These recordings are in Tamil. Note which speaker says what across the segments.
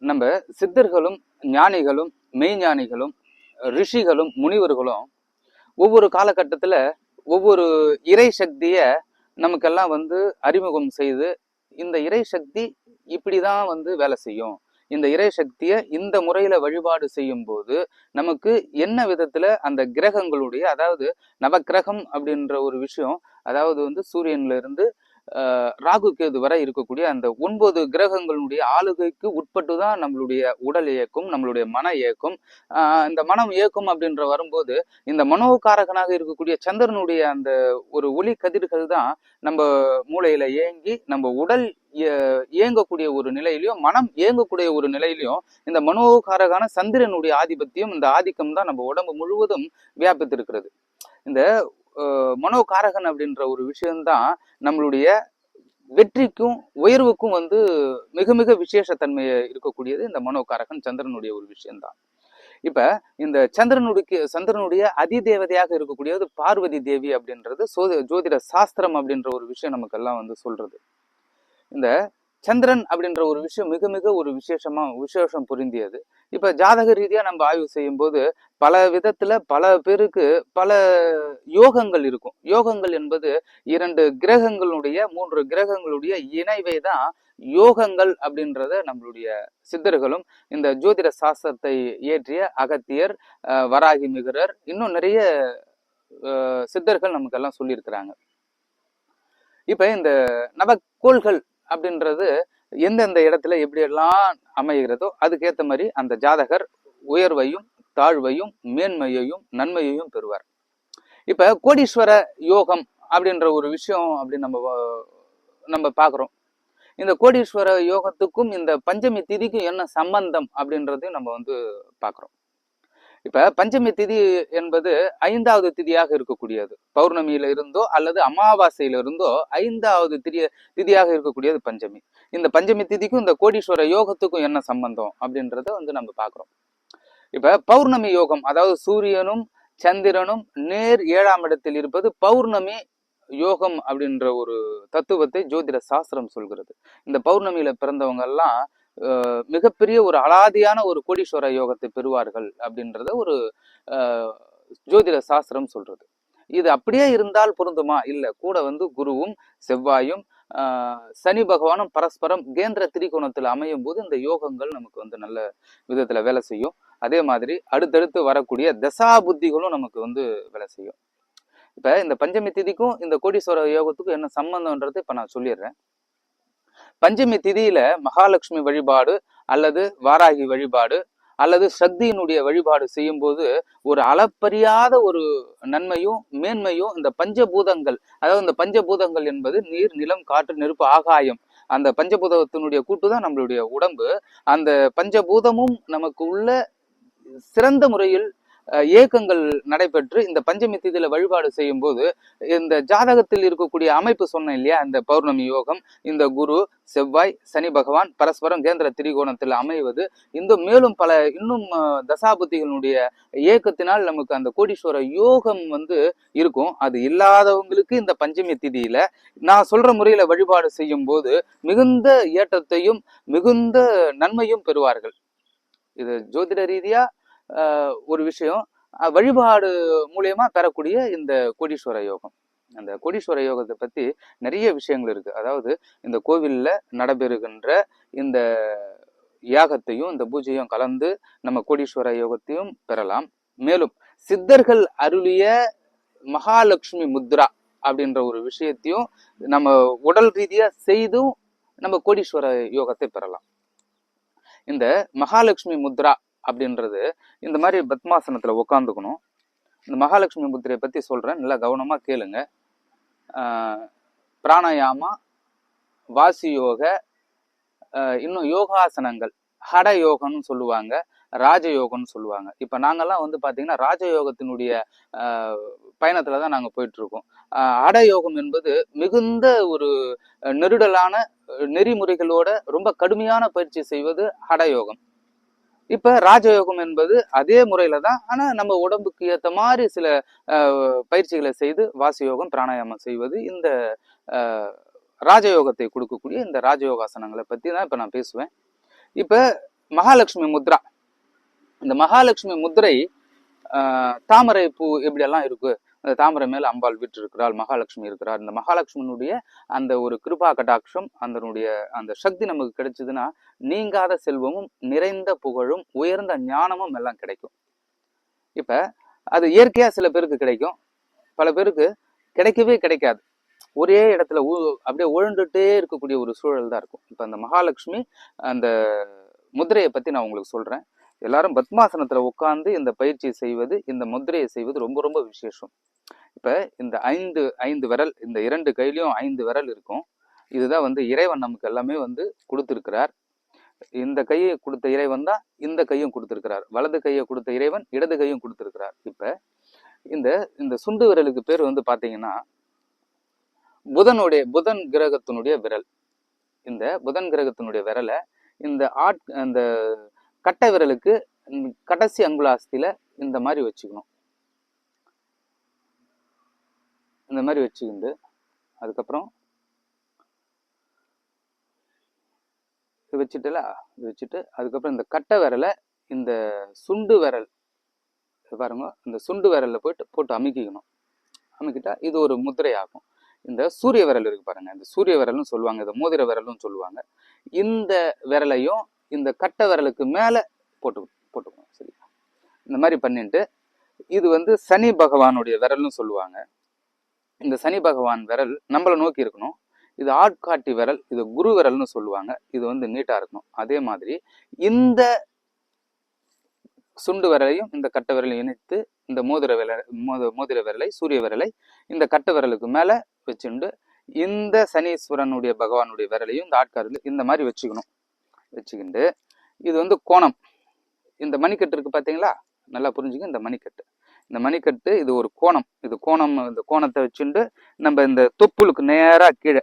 Speaker 1: நம்ம சித்தர்களும் ஞானிகளும் மெய்ஞானிகளும் ரிஷிகளும் முனிவர்களும் ஒவ்வொரு காலகட்டத்துல ஒவ்வொரு இறை சக்திய நமக்கெல்லாம் அறிமுகம் செய்து இந்த இறை சக்தி இப்படிதான் வேலை செய்யும், இந்த இறை சக்தியை இந்த முறையில வழிபாடு செய்யும் போது நமக்கு என்ன விதத்துல அந்த கிரகங்களுடைய, அதாவது நவக்கிரகம் அப்படின்ற ஒரு விஷயம், அதாவது சூரியன்ல இருந்து ராகு கேது வரை இருக்கக்கூடிய அந்த 9 கிரகங்களுடைய ஆளுகைக்கு உட்பட்டுதான் நம்மளுடைய உடல் இயக்கம், நம்மளுடைய மன இயக்கம். இந்த மனம் இயக்கம் அப்படின்ற வரும்போது இந்த மனோகாரகனாக இருக்கக்கூடிய சந்திரனுடைய அந்த ஒரு ஒளி கதிர்கள் தான் நம்ம மூளையில இயங்கி நம்ம உடல் இயங்கக்கூடிய ஒரு நிலையிலையும் மனம் இயங்கக்கூடிய ஒரு நிலையிலையும் இந்த மனோகாரகான சந்திரனுடைய ஆதிபத்தியம், இந்த ஆதிக்கம் தான் நம்ம உடம்பு முழுவதும் வியாபித்திருக்கிறது. இந்த மனோகாரகன் அப்படின்ற ஒரு விஷயம்தான் நம்மளுடைய வெற்றிக்கும் உயர்வுக்கும் மிக மிக விசேஷத்தன்மையை இருக்கக்கூடியது. இந்த மனோகாரகன் சந்திரனுடைய ஒரு விஷயம்தான். இப்ப இந்த சந்திரனுடைய அதிதேவதையாக இருக்கக்கூடியது பார்வதி தேவி அப்படின்றது ஜோதிட சாஸ்திரம் அப்படின்ற ஒரு விஷயம் நமக்கெல்லாம் சொல்றது. இந்த சந்திரன் அப்படின்ற ஒரு விஷயம் மிக மிக ஒரு விசேஷம் பொருந்தியது. இப்ப ஜாதக ரீதியா நம்ம ஆய்வு செய்யும் போது பல விதத்துல பல பேருக்கு பல யோகங்கள் இருக்கும். யோகங்கள் என்பது 2 கிரகங்களுடைய 3 கிரகங்களுடைய இணைவை தான் யோகங்கள் அப்படின்றத நம்மளுடைய சித்தர்களும் இந்த ஜோதிட சாஸ்திரத்தை இயற்றிய அகத்தியர், வராகி மிகுரர், இன்னும் நிறைய சித்தர்கள் நமக்கெல்லாம் சொல்லியிருக்கிறாங்க. இப்ப இந்த நவக்கோள்கள் அப்படின்றது எந்தெந்த இடத்துல எப்படியெல்லாம் அமைகிறதோ அதுக்கேற்ற மாதிரி அந்த ஜாதகர் உயர்வையும் தாழ்வையும் மேன்மையையும் நன்மையையும் பெறுவார். இப்ப கோடீஸ்வர யோகம் அப்படின்ற ஒரு விஷயம் அப்படி நம்ம பாக்குறோம். இந்த கோடீஸ்வர யோகத்துக்கும் இந்த பஞ்சமி திதிக்கும் என்ன சம்பந்தம் அப்படின்றதையும் நம்ம பாக்குறோம். இப்ப பஞ்சமி திதி என்பது 5வது திதியாக இருக்கக்கூடியது. பௌர்ணமியில இருந்தோ அல்லது அமாவாசையில இருந்தோ 5வது திதியாக இருக்கக்கூடியது பஞ்சமி. இந்த பஞ்சமி திதிக்கும் இந்த கோடீஸ்வர யோகத்துக்கும் என்ன சம்பந்தம் அப்படின்றத நம்ம பாக்குறோம். இப்ப பௌர்ணமி யோகம், அதாவது சூரியனும் சந்திரனும் நேர் 7ஆம் இடத்தில் இருப்பது பௌர்ணமி யோகம் அப்படின்ற ஒரு தத்துவத்தை ஜோதிட சாஸ்திரம் சொல்கிறது. இந்த பௌர்ணமியில பிறந்தவங்க எல்லாம் மிகப்பெரிய ஒரு அலாதியான ஒரு கோடீஸ்வர யோகத்தை பெறுவார்கள் அப்படின்றத ஒரு ஜோதிட சாஸ்திரம் சொல்றது. இது அப்படியே இருந்தால் பொருந்துமா? இல்ல, கூட குருவும் செவ்வாயும் சனி பகவானும் பரஸ்பரம் கேந்திர திரிகோணத்துல அமையும் போது இந்த யோகங்கள் நமக்கு நல்ல விதத்துல வேலை செய்யும். அதே மாதிரி அடுத்தடுத்து வரக்கூடிய தசா புத்திகளும் நமக்கு வேலை செய்யும். இப்ப இந்த பஞ்சமி திதிக்கும் இந்த கோடீஸ்வர யோகத்துக்கும் என்ன சம்பந்தம்ன்றது இப்ப நான் சொல்லிடுறேன். பஞ்சமி திதியில மகாலட்சுமி வழிபாடு அல்லது வாராகி வழிபாடு அல்லது சக்தியினுடைய வழிபாடு செய்யும் போது ஒரு அளப்பரியாத ஒரு நன்மையும் மேன்மையும் இந்த பஞ்சபூதங்கள், அதாவது இந்த பஞ்சபூதங்கள் என்பது நீர், நிலம், காற்று, நெருப்பு, ஆகாயம், அந்த பஞ்சபூதத்தினுடைய கூட்டுதான் நம்மளுடைய உடம்பு. அந்த பஞ்சபூதமும் நமக்கு உள்ள சிறந்த முறையில் இயக்கங்கள் நடைபெற்று இந்த பஞ்சமி திதியில வழிபாடு செய்யும் போது இந்த ஜாதகத்தில் இருக்கக்கூடிய அமைப்பு சொன்னேன் இல்லையா, இந்த பௌர்ணமி யோகம், இந்த குரு செவ்வாய் சனி பகவான் பரஸ்பரம் கேந்திர திரிகோணத்தில் அமைவது, இந்த மேலும் பல இன்னும் தசாபுத்திகளுடைய இயக்கத்தினால் நமக்கு அந்த கோடீஸ்வர யோகம் இருக்கும். அது இல்லாதவங்களுக்கு இந்த பஞ்சமி திதியில நான் சொல்ற முறையில வழிபாடு செய்யும் போது மிகுந்த ஏற்றத்தையும் மிகுந்த நன்மையும் பெறுவார்கள். இது ஜோதிட ரீதியா ஒரு விஷயம். வழிபாடு மூலியமா பெறக்கூடிய இந்த கோடீஸ்வர யோகம். அந்த கோடீஸ்வர யோகத்தை பத்தி நிறைய விஷயங்கள் இருக்கு. அதாவது இந்த கோவில்ல நடைபெறுகின்ற இந்த யாகத்தையும் இந்த பூஜையும் கலந்து நம்ம கோடீஸ்வர யோகத்தையும் பெறலாம். மேலும் சித்தர்கள் அருளிய மகாலட்சுமி முத்ரா அப்படின்ற ஒரு விஷயத்தையும் நம்ம உடல் ரீதியா செய்தும் நம்ம கோடீஸ்வர யோகத்தை பெறலாம். இந்த மகாலட்சுமி முத்ரா அப்படின்றது இந்த மாதிரி பத்மாசனத்துல உட்காந்துக்கணும். இந்த மகாலட்சுமி முத்திரையை பத்தி சொல்றேன், நல்லா கவனமா கேளுங்க. பிராணாயாமா, வாசி யோக, இன்னும் யோகாசனங்கள், ஹட யோகம்னு சொல்லுவாங்க, ராஜயோகம்னு சொல்லுவாங்க. இப்ப நாங்கெல்லாம் பாத்தீங்கன்னா ராஜயோகத்தினுடைய பயணத்துலதான் நாங்க போயிட்டு இருக்கோம். ஹட யோகம் என்பது மிகுந்த ஒரு நெருடலான நெறிமுறைகளோட ரொம்ப கடுமையான பயிற்சி செய்வது ஹட யோகம். இப்ப ராஜயோகம் என்பது அதே முறையில தான், ஆனா நம்ம உடம்புக்கு ஏற்ற மாதிரி சில பயிற்சிகளை செய்து வாசியோகம் பிராணாயாமம் செய்வது இந்த ராஜயோகத்தை கொடுக்கக்கூடிய இந்த ராஜயோகாசனங்களை பத்தி தான் இப்ப நான் பேசுவேன். இப்ப மகாலட்சுமி முத்ரா. இந்த மகாலட்சுமி முத்திரை தாமரை பூ எப்படியெல்லாம் இருக்கு, அந்த தாமரை மேல அம்பாள் வீட்டு இருக்கிறாள், மகாலட்சுமி இருக்கிறார். இந்த மகாலட்சுமியினுடைய அந்த ஒரு கிருபா கடாட்சம், அந்த சக்தி நமக்கு கிடைச்சதுன்னா நீங்காத செல்வமும் நிறைந்த புகழும் உயர்ந்த ஞானமும் எல்லாம் கிடைக்கும். இப்ப அது இயற்கையா சில பேருக்கு கிடைக்கும், பல பேருக்கு கிடைக்கவே கிடைக்காது. ஒரே இடத்துல அப்படியே உழண்டுட்டே இருக்கக்கூடிய ஒரு சூழல் தான் இருக்கும். இப்ப அந்த மகாலட்சுமி அந்த முத்திரையை பத்தி நான் உங்களுக்கு சொல்றேன். எல்லாரும் பத்மாசனத்துல உட்கார்ந்து இந்த பயிற்சியை செய்வது, இந்த முத்திரையை செய்வது ரொம்ப ரொம்ப விசேஷம். இப்ப இந்த ஐந்து விரல், இந்த 2 கையிலையும் 5 விரல் இருக்கும். இதுதான் வந்து இறைவன் நமக்கு எல்லாமே வந்து கொடுத்திருக்கிறார். இந்த கையை கொடுத்த இறைவன் தான் இந்த கையும் கொடுத்திருக்கிறார். வலது கையை கொடுத்த இறைவன் இடது கையும் கொடுத்திருக்கிறார். இப்ப இந்த சுண்டு விரலுக்கு பேர் வந்து பாத்தீங்கன்னா புதன் கிரகத்தினுடைய விரல். இந்த புதன் கிரகத்தினுடைய விரலை அந்த கட்டை விரலுக்கு கடைசி அங்குலாஸ்தியில இந்த மாதிரி வச்சுக்கணும். இந்த மாதிரி வச்சுக்கிண்டு அதுக்கப்புறம் வச்சுட்டு அதுக்கப்புறம் இந்த கட்டை விரலை இந்த சுண்டு விரல் பாருங்க, இந்த சுண்டு விரல்ல போட்டு அமுக்கிக்கணும். அமுக்கிட்டா இது ஒரு முத்திரை ஆகும். இந்த சூரிய விரல் இருக்கு பாருங்க, இந்த சூரிய விரல்னு சொல்லுவாங்க, இந்த மோதிர விரலும் சொல்லுவாங்க. இந்த விரலையும் இந்த கட்டை விரலுக்கு மேல போட்டுக்கணும். சரி, இந்த மாதிரி பண்ணிட்டு இது வந்து சனி பகவானுடைய விரல்னு சொல்லுவாங்க. இந்த சனி பகவான் விரல் நம்மளை நோக்கி இருக்கணும். இது ஆட்காட்டி விரல், இது குரு விரல்னு சொல்லுவாங்க. இது வந்து நீட்டா இருக்கணும். அதே மாதிரி இந்த சுண்டு விரலையும் இந்த கட்டை விரலையும் இணைத்து இந்த மோதிர விரலை சூரிய விரலை இந்த கட்டை விரலுக்கு மேல வச்சுண்டு இந்த சனீஸ்வரனுடைய பகவானுடைய விரலையும் இந்த ஆட்காரில் இந்த மாதிரி வச்சுக்கிண்டு இது வந்து கோணம். இந்த மணிக்கட்டு இருக்கு பார்த்தீங்களா, நல்லா புரிஞ்சுங்க. இந்த மணிக்கட்டு இது ஒரு கோணம். இந்த கோணத்தை வச்சுட்டு நம்ம இந்த தொப்புளுக்கு நேரா கீழே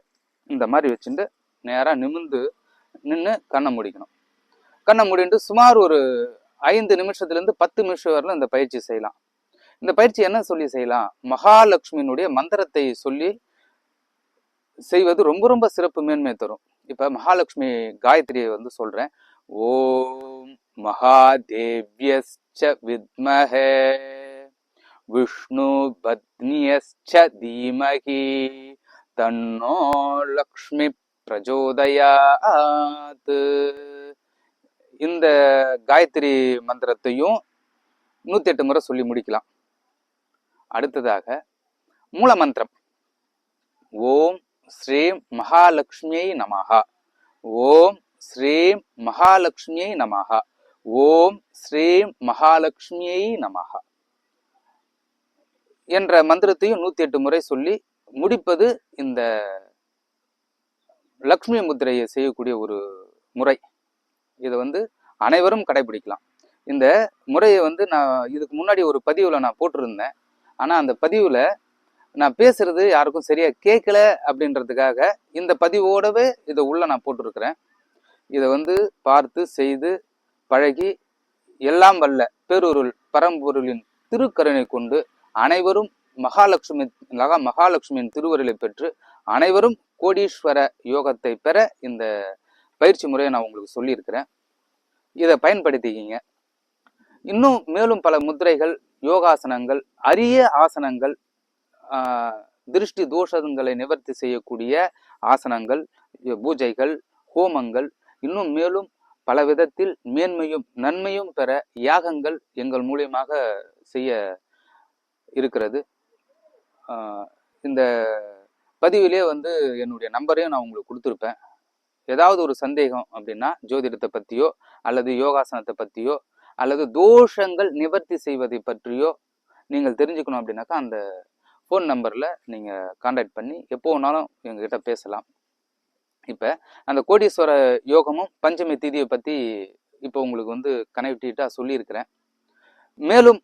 Speaker 1: இந்த மாதிரி வச்சுட்டு நேரா நின்று கண்ணை முடிக்கணும். கண்ணை முடிட்டு சுமார் ஒரு 5 நிமிஷத்துலேருந்து 10 நிமிஷம் வரலாம் இந்த பயிற்சி செய்யலாம். இந்த பயிற்சி என்ன சொல்லி செய்யலாம், மகாலட்சுமியினுடைய மந்திரத்தை சொல்லி செய்வது ரொம்ப ரொம்ப சிறப்பு மேன்மை தரும். இப்ப மகாலட்சுமி காயத்ரியை வந்து சொல்றேன். ஓம் மகாதேவ்யஸ்ச வித்மஹே விஷ்ணு பத்னியஸ்ச தீமஹி தன்னோ லக்ஷ்மி பிரஜோதயாத். இந்த காயத்ரி மந்திரத்தையும் 108 முறை சொல்லி முடிக்கலாம். அடுத்ததாக மூல மந்திரம் ஓம் ஸ்ரீம் மகாலட்சுமியை நமஹா, ஓம் ஸ்ரீம் மகாலட்சுமியை நமஹா, ஓம் ஸ்ரீம் மகாலட்சுமியை நமஹா என்ற மந்திரத்தையும் 108 முறை சொல்லி முடிப்பது இந்த லக்ஷ்மி முத்திரையை செய்யக்கூடிய ஒரு முறை. இதை வந்து அனைவரும் கடைபிடிக்கலாம். இந்த முறையை வந்து நான் இதுக்கு முன்னாடி ஒரு பதிவுல நான் போட்டிருந்தேன். ஆனா அந்த பதிவுல நான் பேசுறது யாருக்கும் சரியா கேட்கல அப்படின்றதுக்காக இந்த பதிவோடவே இதை உள்ள நான் போட்டிருக்கிறேன். இதை வந்து பார்த்து செய்து பழகி எல்லாம் வல்ல பேரொருள் பரம்பொருளின் திருக்கருணை கொண்டு அனைவரும் மகாலட்சுமியின் திருவருளை பெற்று அனைவரும் கோடீஸ்வர யோகத்தை பெற இந்த பயிற்சி முறையை நான் உங்களுக்கு சொல்லியிருக்கிறேன். இதை பயன்படுத்திக்கிங்க. இன்னும் மேலும் பல முத்திரைகள், யோகாசனங்கள், அரிய ஆசனங்கள், திருஷ்டி தோஷங்களை நிவர்த்தி செய்யக்கூடிய ஆசனங்கள், பூஜைகள், ஹோமங்கள், இன்னும் மேலும் பல விதத்தில் மேன்மையும் நன்மையும் பெற யாகங்கள் எங்கள் மூலியமாக செய்ய இருக்கிறது. இந்த பதிவிலே வந்து என்னுடைய நம்பரையும் நான் உங்களுக்கு கொடுத்துருப்பேன். ஏதாவது ஒரு சந்தேகம் அப்படின்னா ஜோதிடத்தை பற்றியோ அல்லது யோகாசனத்தை பற்றியோ அல்லது தோஷங்கள் நிவர்த்தி செய்வதை பற்றியோ நீங்கள் தெரிஞ்சுக்கணும் அப்படின்னாக்கா அந்த ஃபோன் நம்பரில் நீங்கள் கான்டாக்ட் பண்ணி எப்போ வேணாலும் எங்ககிட்ட பேசலாம். இப்போ அந்த கோடீஸ்வர யோகமும் பஞ்சமி தீதியை பற்றி இப்போ உங்களுக்கு வந்து கனெக்டிவிட்டாக சொல்லியிருக்கிறேன். மேலும்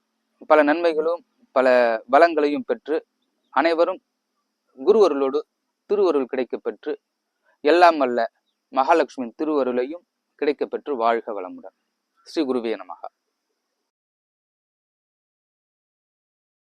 Speaker 1: பல நன்மைகளும் பல பலங்களையும் பெற்று அனைவரும் குருவருளோடு திருவருள் கிடைக்கப்பெற்று எல்லாம் வல்ல மகாலட்சுமியின் திருவருளையும் கிடைக்கப்பெற்று வாழ்க வளமுடன். ஸ்ரீ குருவே நமஹ.